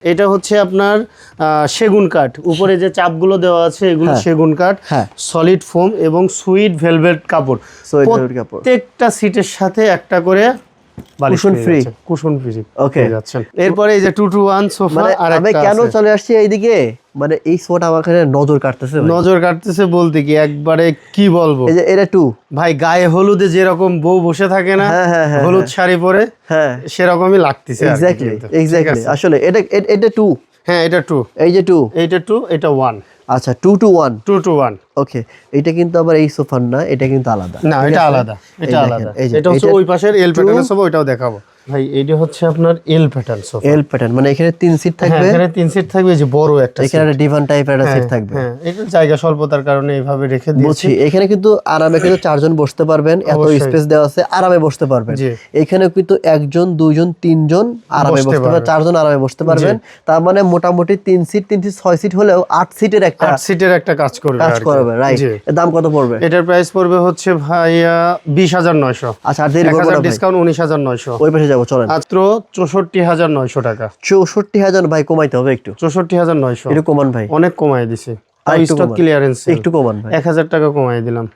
এটা হচ্ছে আপনার সেগুন কাঠ, উপরে যে চাপগুলো দেওয়া আছে এগুলো সেগুন কাঠ, সলিড ফোম এবং সুইট ভেলভেট কাপড়। প্রত্যেকটা সিটের সাথে একটা করে কুশন ফ্রি, কুশন ফ্রি। ওকে, যাচ্ছেন। এরপরে এই যে 2-to-1 সোফা। আর আমি কেন চলে আসছি এইদিকে, মানে এই সোফাটা আমার কাছে নজর কাটতেছে। নজর কাটতেছে বলতে কি একবারে কি বলবো, এই যে এটা 2 ভাই, গায়ে হলুদে যেরকম বউ বসে থাকে না হলুদ শাড়ি পরে, সেরকমই লাগতেছে। এক্স্যাক্টলি আসলে এটা 2। হ্যাঁ, এটা 2, এই যে 2, এইটা 2, এটা 1। আচ্ছা, 2-to-1, 2-to-1। ওকে, এটা কিন্তু আবার এই সোফার না, এটা কিন্তু আলাদা। না, এটা আলাদা, এটা আলাদা। এটা হচ্ছে ওই পাশের এল প্যাটার্নের সোফা, ওইটাও দেখাবো ভাই। এইটা হচ্ছে আপনার এল প্যাটার্ন সোফা। এল প্যাটার্ন মানে এখানে 3 সিট থাকবে। এখানে 3 সিট থাকবে, যে বড় একটা সিট। এখানে ডিভান টাইপের একটা সিট থাকবে। হ্যাঁ, এটা জায়গা স্বল্পতার কারণে এইভাবে রেখে দিয়েছি। বুঝছি, এখানে কিন্তু আরামে কিন্তু 4 জন বসতে পারবেন, এত স্পেস দেওয়া আছে, আরামে বসতে পারবেন। এখানে কিন্তু 1 জন 2 জন 3 জন আরামে বসতে পারবেন, 4 জন আরামে বসতে পারবেন। তার মানে মোটামুটি 3 সিট 6 সিট হলেও 8 সিটের একটা কাজ করবে। রাইট। এর দাম কত পড়বে? এটার প্রাইস পড়বে হচ্ছে ভাইয়া 20,900। আচ্ছা, আর দেরি করব না, ডিসকাউন্ট 19,900। ওই পাশে যাব, চলেন। মাত্র 64,900 টাকা। 64,000 ভাই, কমাইতে হবে একটু। 64,900 একটু কমান ভাই, অনেক কমাই দিছি। স্টক ক্লিয়ারেন্স, একটু কমান ভাই, 1,000 টাকা কমাই দিলাম।